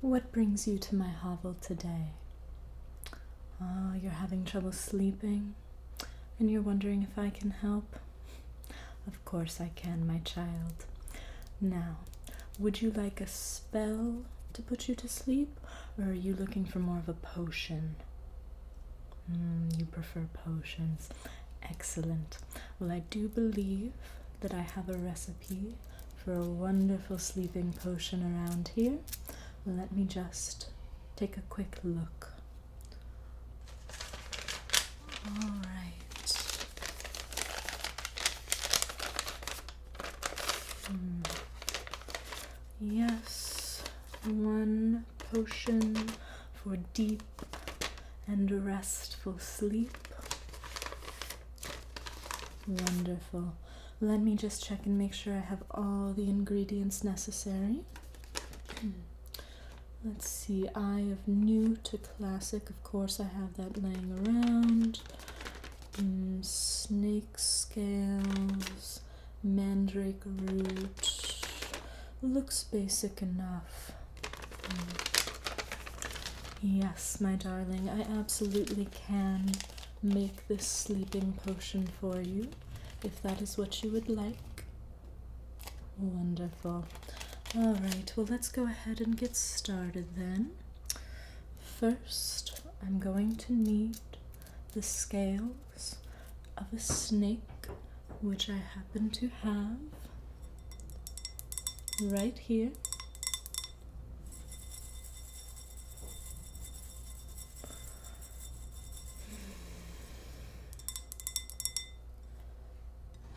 What brings you to my hovel today? Oh, you're having trouble sleeping, and you're wondering if I can help? Of course I can, my child. Now, would you like a spell to put you to sleep, or are you looking for more of a potion? You prefer potions. Excellent. Well, I do believe that I have a recipe for a wonderful sleeping potion around here. Let me just take a quick look. All right. Yes, one potion for deep and restful sleep. Wonderful. Let me just check and make sure I have all the ingredients necessary. Let's see, Eye of Newt, a classic. Of course, I have that laying around. Snake scales, Mandrake Root. Looks basic enough. Yes, my darling, I absolutely can make this sleeping potion for you, if that is what you would like. Wonderful. All right, well, let's go ahead and get started then. First, I'm going to need the scales of a snake, which I happen to have right here.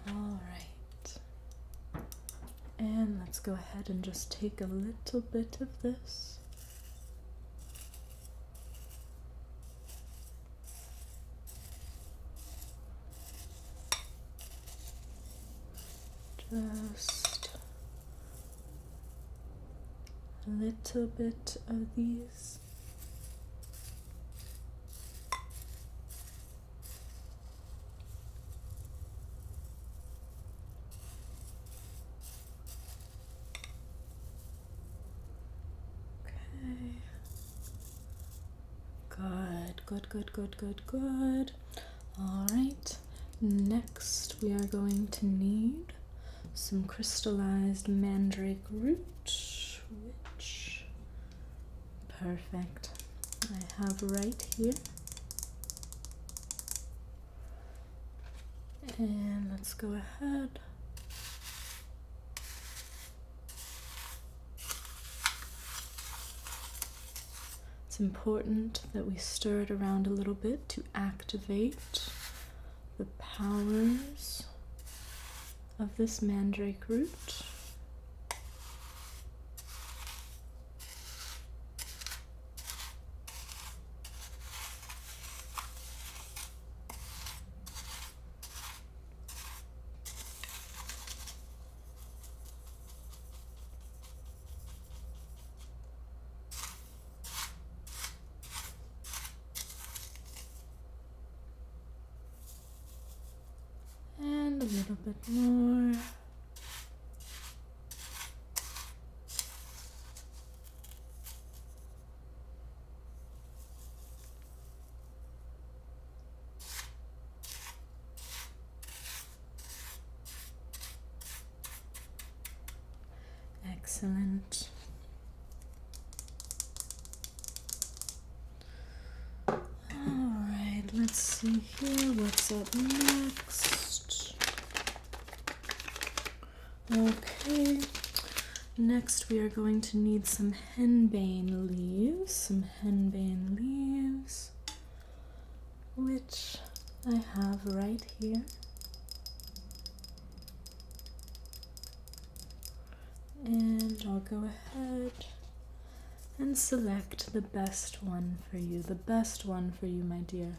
All right. And let's go ahead and just take a little bit of this. Just a little bit of these. Good. All right, next we are going to need some crystallized Mandrake Root, which, perfect, I have right here. And let's go ahead. It's important that we stir it around a little bit to activate the powers of this Mandrake Root. A little bit more. Excellent. All right, let's see here. What's up next? Okay, next we are going to need some Henbane Leaves, which I have right here. And I'll go ahead and select the best one for you, my dear.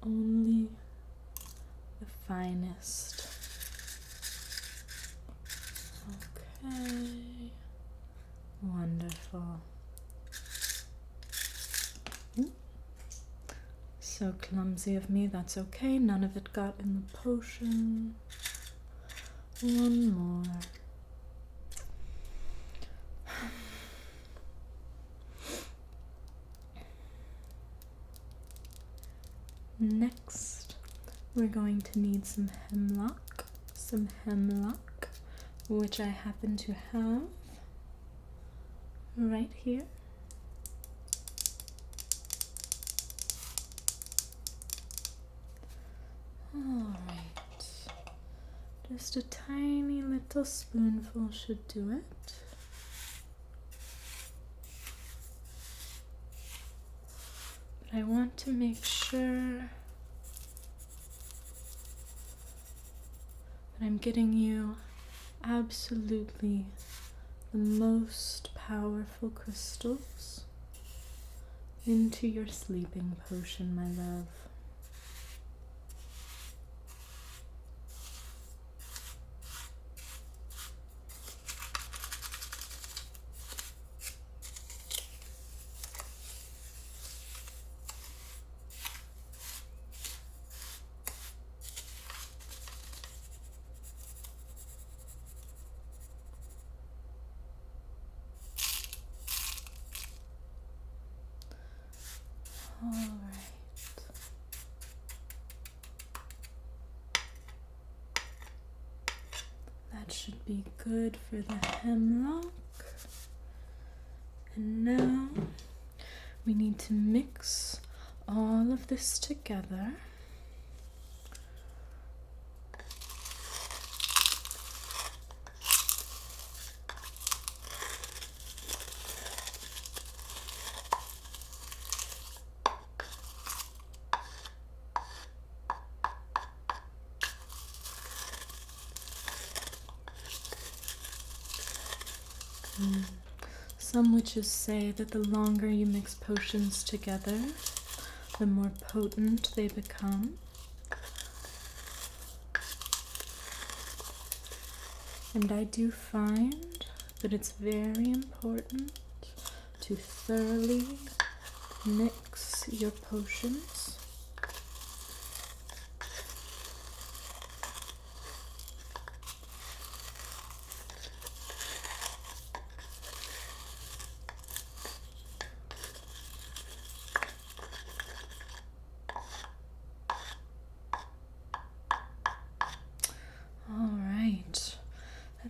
Only the finest. Okay, wonderful. So clumsy of me, that's okay. None of it got in the potion. One more. Next, we're going to need some hemlock, which I happen to have right here. Alright, just a tiny little spoonful should do it. But I want to make sure that I'm getting you absolutely the most powerful crystals into your sleeping potion, my love. Alright. That should be good for the hemlock. And now we need to mix all of this together. Some witches say that the longer you mix potions together, the more potent they become. And I do find that it's very important to thoroughly mix your potions.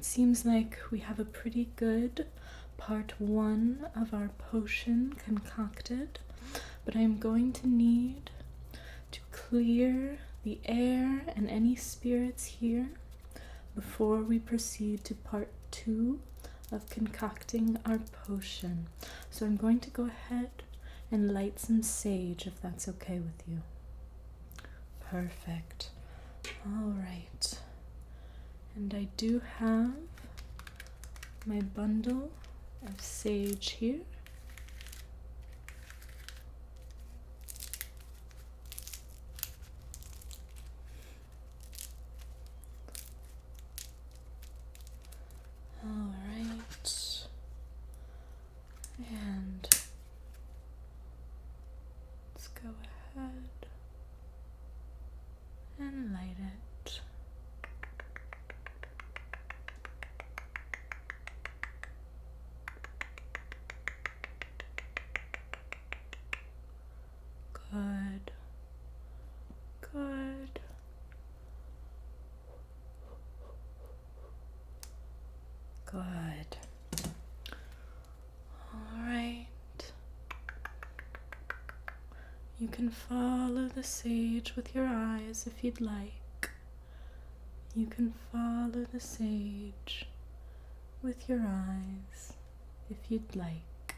Seems like we have a pretty good part 1 of our potion concocted, but I'm going to need to clear the air and any spirits here before we proceed to part 2 of concocting our potion. So I'm going to go ahead and light some sage if that's okay with you. Perfect. All right. And I do have my bundle of sage here. All right. And let's go ahead and light it. Good. Good. Good. All right. You can follow the sage with your eyes if you'd like. You can follow the sage with your eyes if you'd like.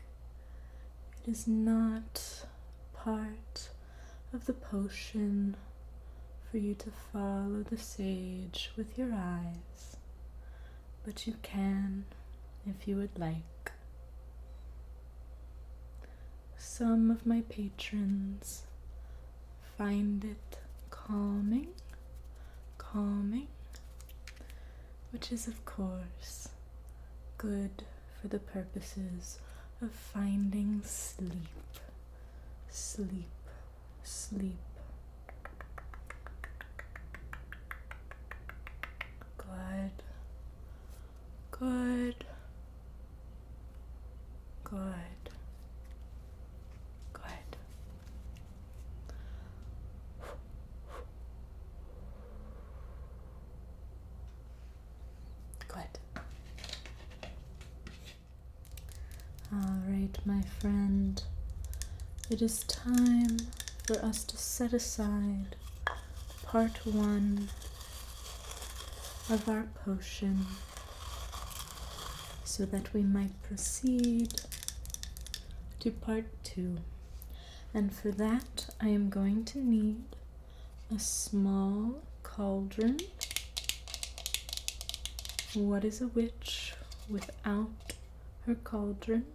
It is not part of the potion for you to follow the sage with your eyes, but you can if you would like. Some of my patrons find it calming, which is of course good for the purposes of finding sleep. sleep. Good. Good. Good. Good. Good. All right, my friend. It is time for us to set aside part 1 of our potion so that we might proceed to part 2. And for that, I am going to need a small cauldron. What is a witch without her cauldron?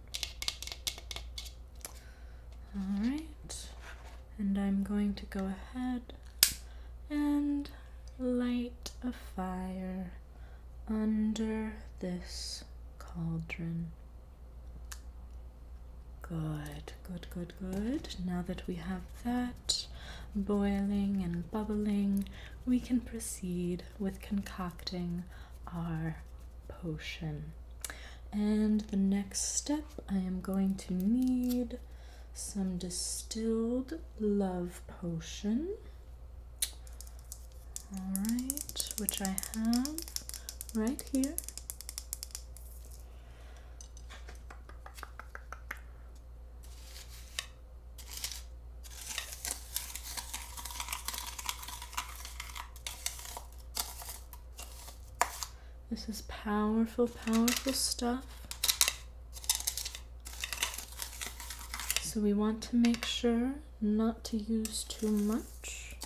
Alright, and I'm going to go ahead and light a fire under this cauldron. Good, good, good, good. Now that we have that boiling and bubbling, we can proceed with concocting our potion. And the next step, I am going to need some distilled love potion. Alright, which I have right here. This is powerful, powerful stuff. So we want to make sure not to use too much.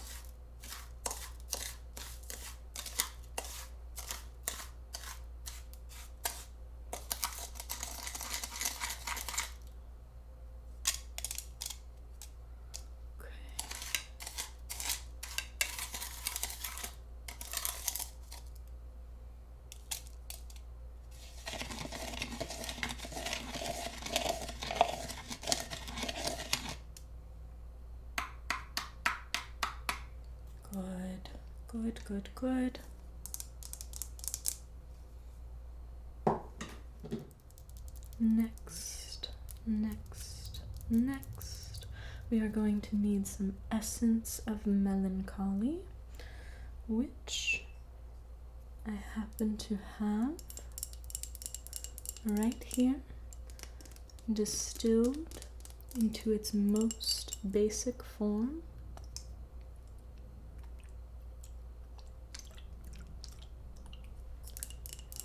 Good, good, good. Next, we are going to need some essence of melancholy, which I happen to have right here, distilled into its most basic form.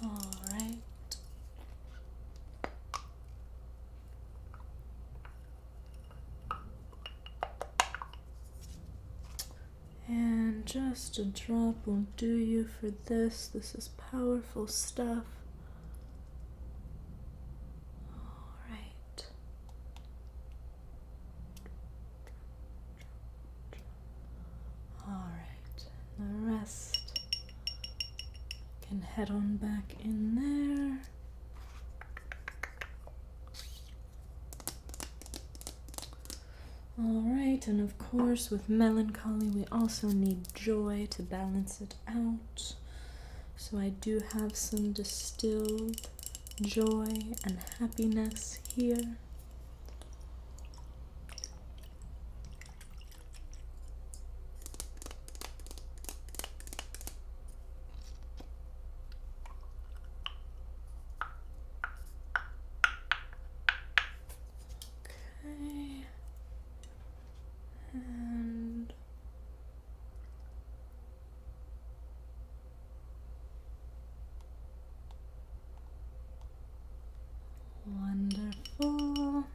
All right. And just a drop will do you for this. This is powerful stuff. All right. All right. The rest can head on back in there. Alright, and of course with melancholy we also need joy to balance it out. So I do have some distilled joy and happiness here. Wonderful.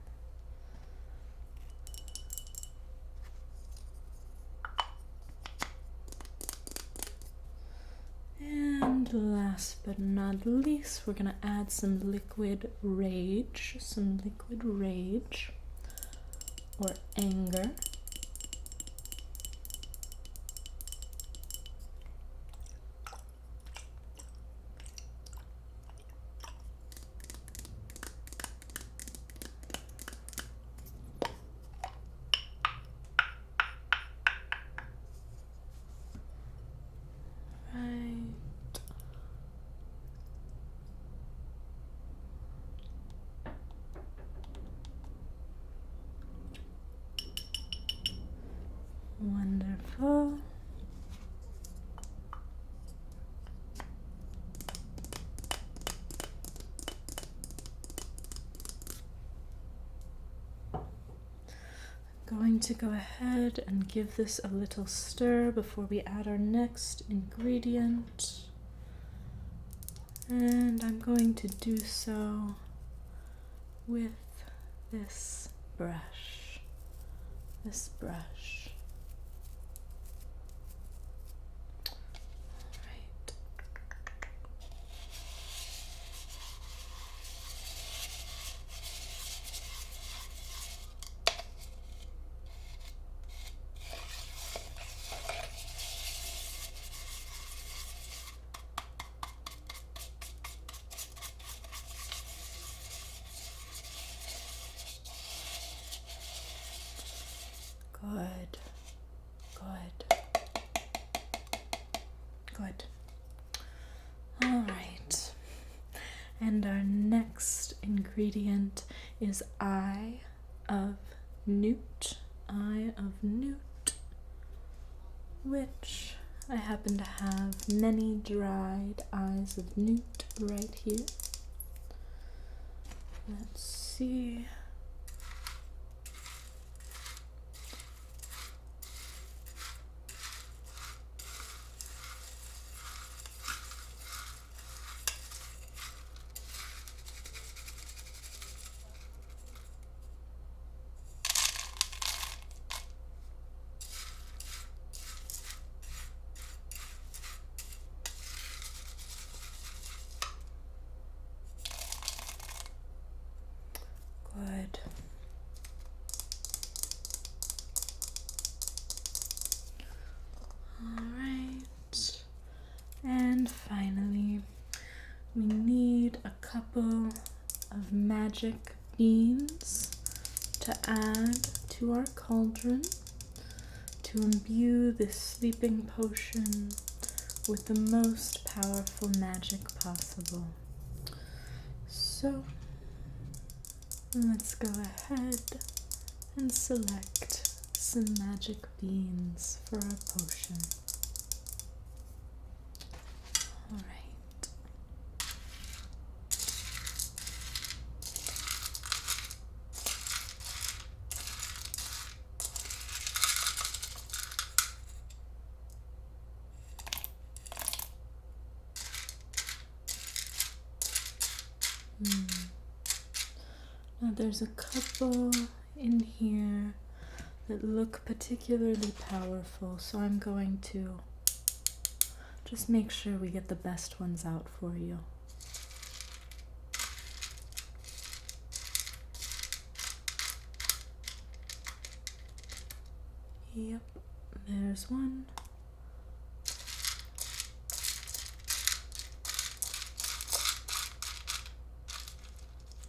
And last but not least, we're going to add some liquid rage, or anger. Wonderful. Going to go ahead and give this a little stir before we add our next ingredient. And I'm going to do so with this brush. Alright. Good. All right. And our next ingredient is Eye of Newt. Eye of Newt, which I happen to have many dried eyes of newt right here. Let's see. Good. All right. And finally, we need a couple of magic beans to add to our cauldron to imbue this sleeping potion with the most powerful magic possible. So, let's go ahead and select some magic beans for our potion. All right. Now there's a couple in here that look particularly powerful, so I'm going to just make sure we get the best ones out for you. Yep, there's one.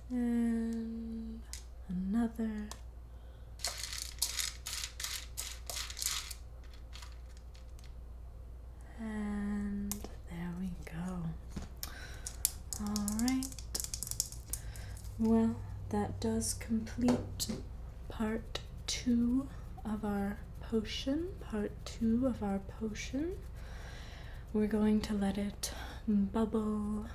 And another. And there we go. All right. Well, that does complete part 2 of our potion. We're going to let it bubble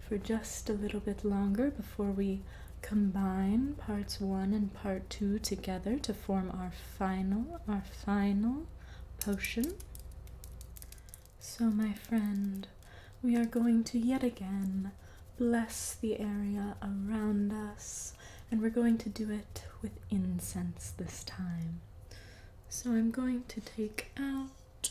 for just a little bit longer before we combine parts 1 and part 2 together to form our final potion. So my friend, we are going to yet again bless the area around us, and we're going to do it with incense this time. So I'm going to take out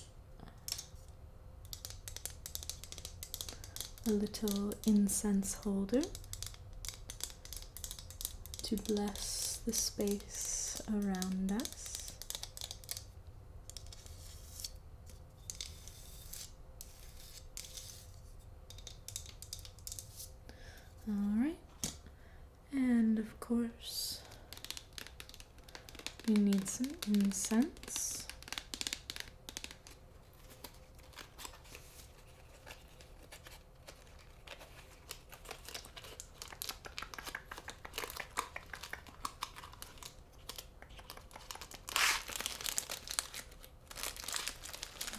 a little incense holder to bless the space around us. Alright, and of course we need some incense.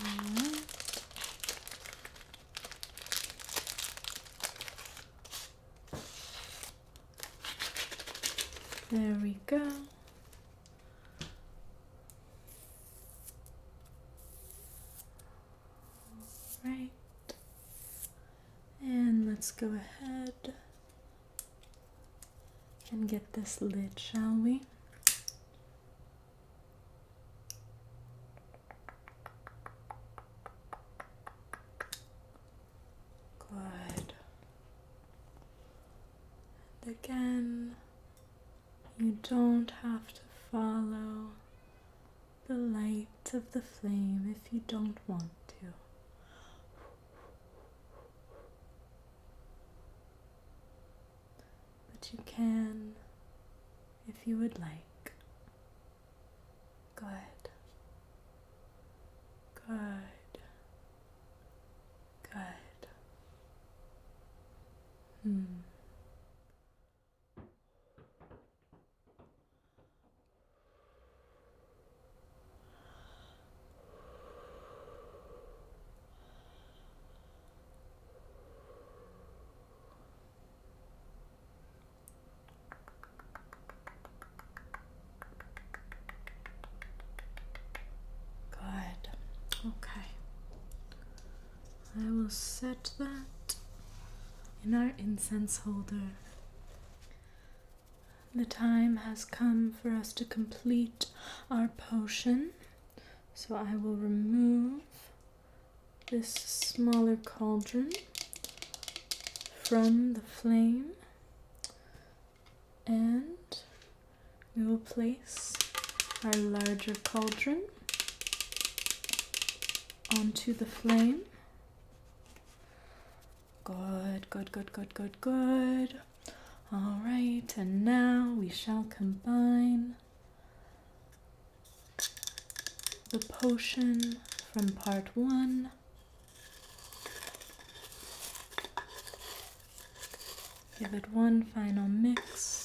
Alright. There we go. Right. And let's go ahead and get this lit, shall we? Good. And again, you don't have to follow the light of the flame if you don't want to. But you can if you would like. Good. Good. Good. Okay, I will set that in our incense holder. The time has come for us to complete our potion, so I will remove this smaller cauldron from the flame, and we will place our larger cauldron onto the flame. Good, good, good, good, good, good. All right, and now we shall combine the potion from part 1 give it one final mix.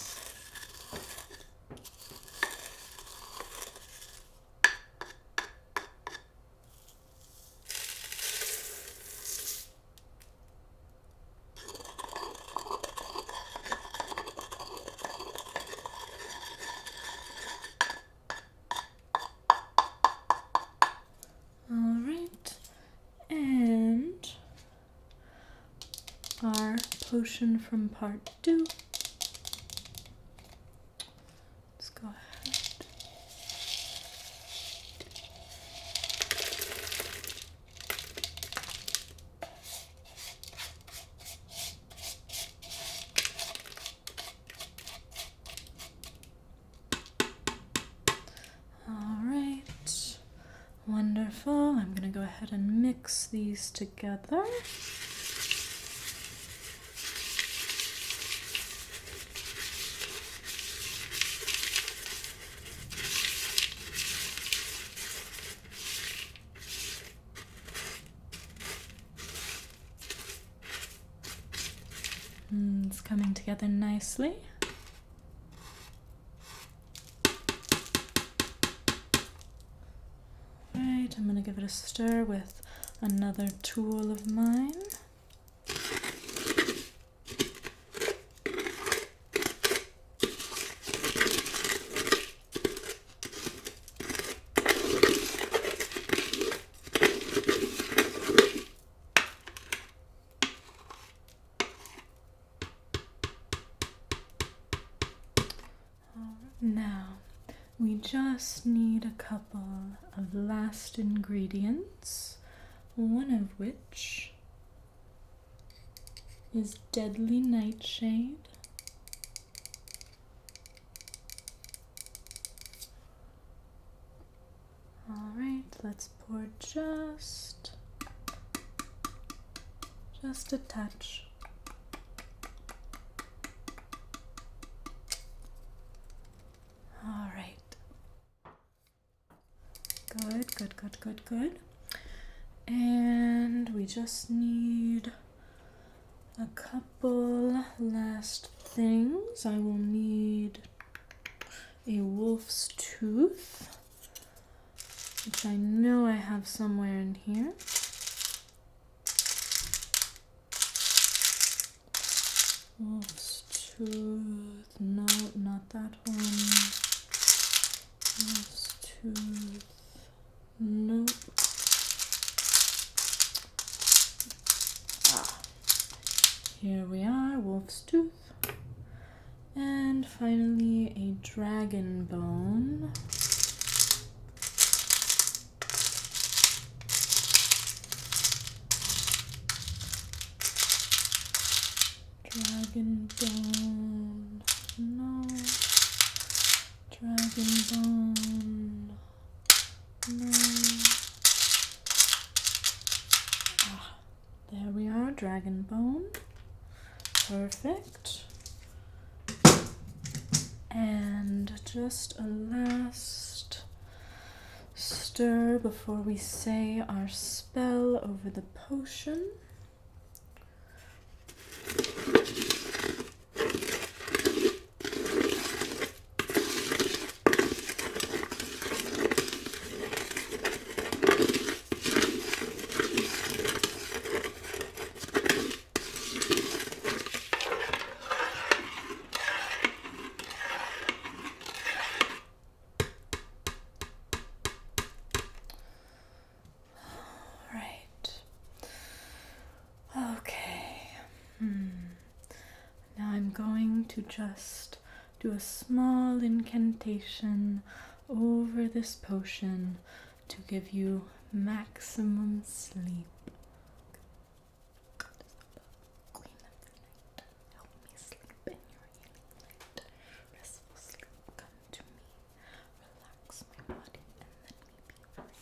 Our potion from part 2. Let's go ahead. All right, wonderful. I'm going to go ahead and mix these together. It's coming together nicely. Right, I'm going to give it a stir with another tool of mine. Now, we just need a couple of last ingredients, one of which is Deadly Nightshade. Alright, let's pour just a touch. All right. Good, good, good, good, good. And we just need a couple last things. I will need a wolf's tooth, which I know I have somewhere in here. Wolf's Tooth. No, not that one. Wolf's Tooth. Nope. Here we are, Wolf's Tooth. And finally, a dragon bone. Dragon bone. No. Dragon bone. No. There we are, dragon bone. Perfect. And just a last stir before we say our spell over the potion. To just do a small incantation over this potion to give you maximum sleep. Queen of the night, help me sleep in your healing light. Restful sleep, come to me. Relax my body and let me be free.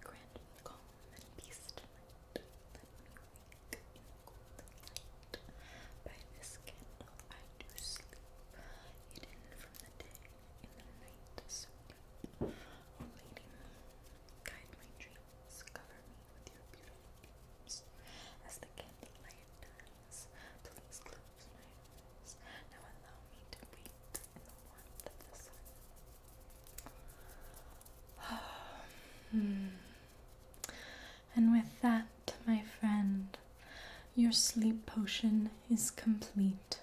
Grant me calm and peace tonight. Let me wake in golden light. By this candle I do sleep, hidden from the day, in the night so deep. O Lady Moon, guide my dreams, cover me with your beautiful beams. As the candlelight dies, please close my eyes. Now allow me to wait in the warmth of the sun. And with that, my friend, your sleep potion is complete.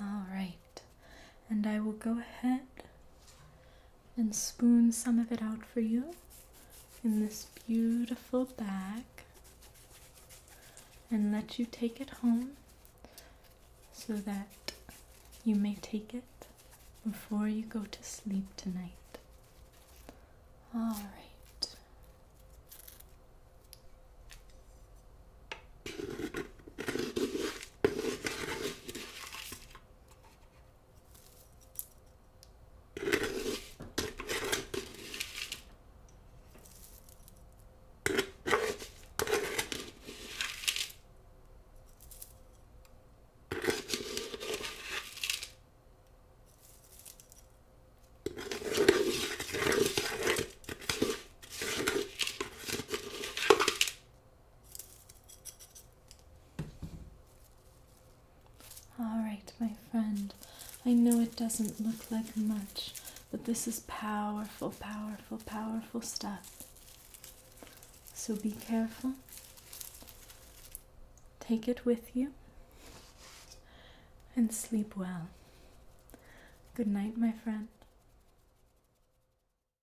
All right, and I will go ahead and spoon some of it out for you in this beautiful bag and let you take it home so that you may take it before you go to sleep tonight. All right. My friend, I know it doesn't look like much, but this is powerful, powerful, powerful stuff. So be careful. Take it with you and sleep well. Good night, my friend.